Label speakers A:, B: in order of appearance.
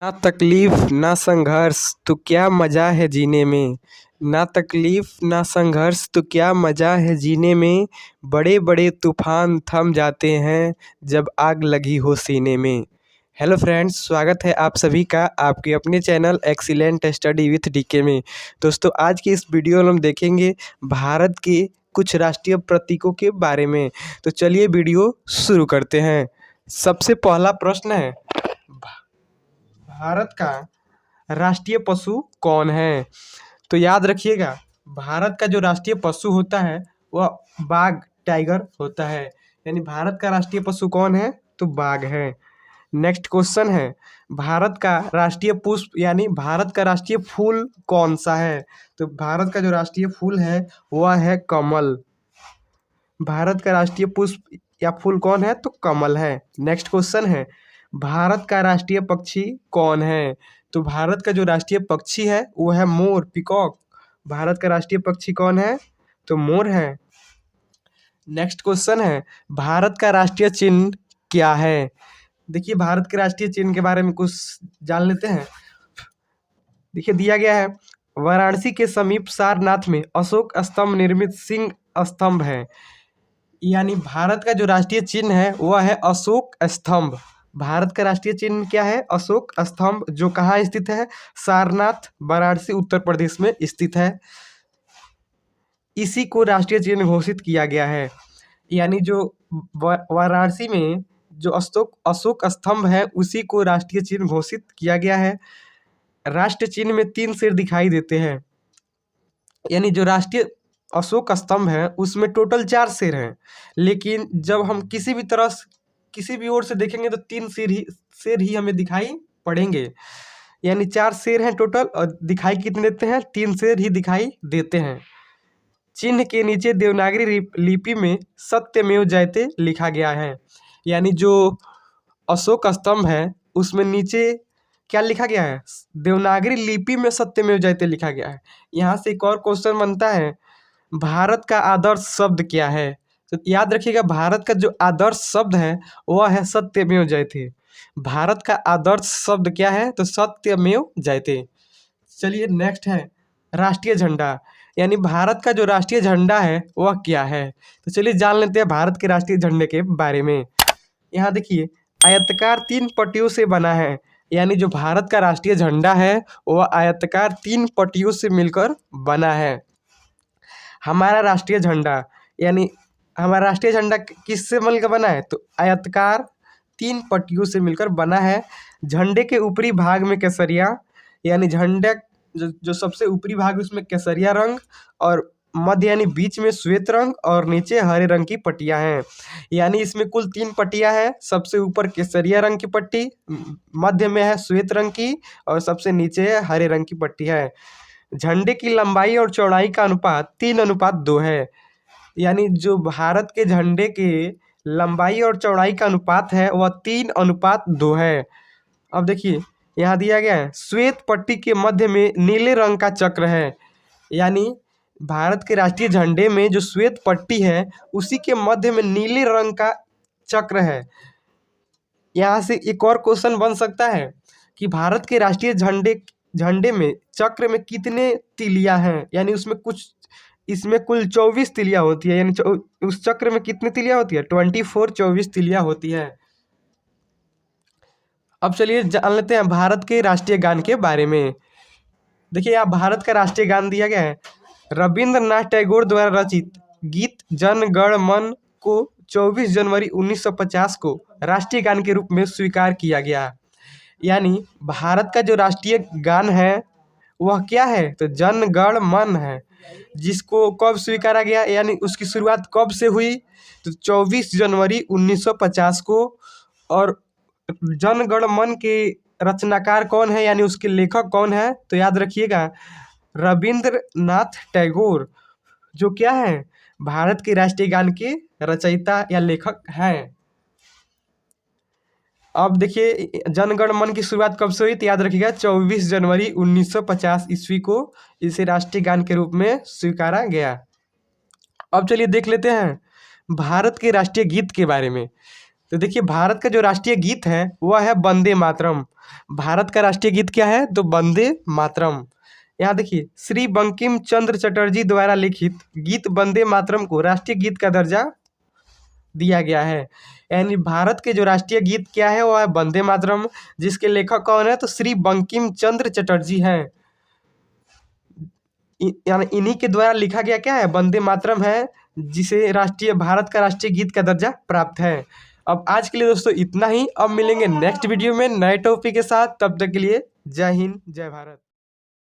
A: ना तकलीफ ना संघर्ष तो क्या मजा है जीने में। ना तकलीफ ना संघर्ष तो क्या मजा है जीने में। बड़े बड़े तूफान थम जाते हैं जब आग लगी हो सीने में। हेलो फ्रेंड्स, स्वागत है आप सभी का आपके अपने channel excellent study with DK में। दोस्तों, आज की इस वीडियो में हम देखेंगे भारत के कुछ राष्ट्रीय प्रतीकों के बारे में। तो चलिए वीडियो शुरू करते हैं। सबसे पहला प्रश्न है, भारत का राष्ट्रीय पशु कौन है। तो याद रखिएगा, भारत का जो राष्ट्रीय पशु होता है वह बाघ, टाइगर होता है। यानी भारत का राष्ट्रीय पशु कौन है, तो बाघ है। नेक्स्ट क्वेश्चन है, भारत का राष्ट्रीय पुष्प यानी भारत का राष्ट्रीय फूल कौन सा है। तो भारत का जो राष्ट्रीय फूल है वह है कमल। भारत का राष्ट्रीय पुष्प या फूल कौन है, तो कमल है। नेक्स्ट क्वेश्चन है, भारत का राष्ट्रीय पक्षी कौन है। तो भारत का जो राष्ट्रीय पक्षी है वो है मोर, पीकॉक। भारत का राष्ट्रीय पक्षी कौन है, तो मोर है। नेक्स्ट क्वेश्चन है, भारत का राष्ट्रीय चिन्ह क्या है। देखिए, भारत के राष्ट्रीय चिन्ह के बारे में कुछ जान लेते हैं। देखिए, दिया गया है, वाराणसी के समीप सारनाथ में अशोक स्तंभ निर्मित सिंह स्तंभ है। यानी भारत का जो राष्ट्रीय चिन्ह है वह है अशोक स्तंभ। भारत का राष्ट्रीय चिन्ह क्या है, अशोक स्तंभ, जो कहाँ स्थित है, सारनाथ, वाराणसी, उत्तर प्रदेश में स्थित है। इसी को राष्ट्रीय चिन्ह घोषित किया गया है। यानी जो वाराणसी में जो अशोक स्तंभ है उसी को राष्ट्रीय चिन्ह घोषित किया गया है। राष्ट्र चिन्ह में 3 सिर दिखाई देते हैं। यानी जो राष्ट्रीय अशोक स्तंभ है उसमें टोटल 4 सिर हैं, लेकिन जब हम किसी भी तरह किसी भी ओर से देखेंगे तो 3 सिर ही हमें दिखाई पड़ेंगे। यानी 4 सिर हैं टोटल, और दिखाई कितने देते हैं, 3 सिर ही दिखाई देते हैं। चिन्ह के नीचे देवनागरी लिपि में सत्यमेव जयते लिखा गया है। यानी जो अशोक स्तंभ है उसमें नीचे क्या लिखा गया है, देवनागरी लिपि में सत्यमेव जयते लिखा गया है। यहाँ से एक और क्वेश्चन बनता है, भारत का आदर्श शब्द क्या है। तो याद रखिएगा, भारत का जो आदर्श शब्द है वह है सत्यमेव जयते। भारत का आदर्श शब्द क्या है, तो सत्यमेव जयते। चलिए, नेक्स्ट है राष्ट्रीय झंडा। यानी भारत का जो राष्ट्रीय झंडा है वह क्या है। तो चलिए जान लेते हैं भारत के राष्ट्रीय झंडे के बारे में। यहाँ देखिए, आयताकार 3 पट्टियों से बना है। यानी जो भारत का राष्ट्रीय झंडा है वह आयताकार 3 पट्टियों से मिलकर बना है। हमारा राष्ट्रीय झंडा, यानी हमारा राष्ट्रीय झंडा किससे मिलकर बना है, तो आयताकार 3 पट्टियों से मिलकर बना है। झंडे के ऊपरी भाग में केसरिया, यानी झंडा जो सबसे ऊपरी भाग है उसमें केसरिया रंग, और मध्य यानी बीच में श्वेत रंग, और नीचे हरे रंग की पट्टियां हैं। यानी इसमें कुल 3 पट्टियां हैं। सबसे ऊपर केसरिया रंग की पट्टी, मध्य में है श्वेत रंग की, और सबसे नीचे है हरे रंग की पट्टी है। झंडे की लंबाई और चौड़ाई का अनुपात 3:2 है। यानी जो भारत के झंडे के लंबाई और चौड़ाई का अनुपात है वह 3:2 है। अब देखिए, यहाँ दिया गया है, श्वेत पट्टी के मध्य में नीले रंग का चक्र है। यानी भारत के राष्ट्रीय झंडे में जो श्वेत पट्टी है उसी के मध्य में नीले रंग का चक्र है। यहाँ से एक और क्वेश्चन बन सकता है कि भारत के राष्ट्रीय झंडे में चक्र में कितने तिलियां हैं। यानी इसमें कुल 24 तिलियां होती है। यानी उस चक्र में कितनी तिलियां होती है, 24 तिलियां होती है। अब चलिए जान लेते हैं भारत के राष्ट्रीय गान के बारे में। देखिए, यहाँ भारत का राष्ट्रीय गान दिया गया है, रविंद्रनाथ टैगोर द्वारा रचित गीत जन गण मन को 24 जनवरी 1950 को राष्ट्रीय गान के रूप में स्वीकार किया गया। यानी भारत का जो राष्ट्रीय गान है वह क्या है, तो जन गण मन है। जिसको कब स्वीकारा गया, यानी उसकी शुरुआत कब से हुई, तो 24 जनवरी 1950 को। और जन गण मन के रचनाकार कौन है, यानी उसके लेखक कौन है, तो याद रखिएगा, रविंद्रनाथ टैगोर, जो क्या है, भारत के राष्ट्रीय गान के रचयिता या लेखक हैं। अब देखिए, जनगण मन की शुरुआत कब से हुई, तो याद रखिएगा 24 जनवरी 1950 ईस्वी को इसे राष्ट्रीय गान के रूप में स्वीकारा गया। अब चलिए देख लेते हैं भारत के राष्ट्रीय गीत के बारे में। तो देखिए भारत का जो राष्ट्रीय गीत है वह है वंदे मातरम। भारत का राष्ट्रीय गीत क्या है? तो वंदे मातरम। यहाँ देखिए श्री बंकिम चंद्र चटर्जी द्वारा लिखित गीत वंदे मातरम को राष्ट्रीय गीत का दर्जा दिया गया है। यानी भारत के जो राष्ट्रीय गीत क्या है वह है वंदे मातरम, जिसके लेखक कौन है? तो श्री बंकिम चंद्र चटर्जी हैं। यानी इन्हीं के द्वारा लिखा गया क्या है? वंदे मातरम है, जिसे राष्ट्रीय भारत का राष्ट्रीय गीत का दर्जा प्राप्त है। अब आज के लिए दोस्तों इतना ही। अब मिलेंगे नेक्स्ट वीडियो में नए टॉपिक के साथ। तब तक के लिए जय हिंद जय भारत।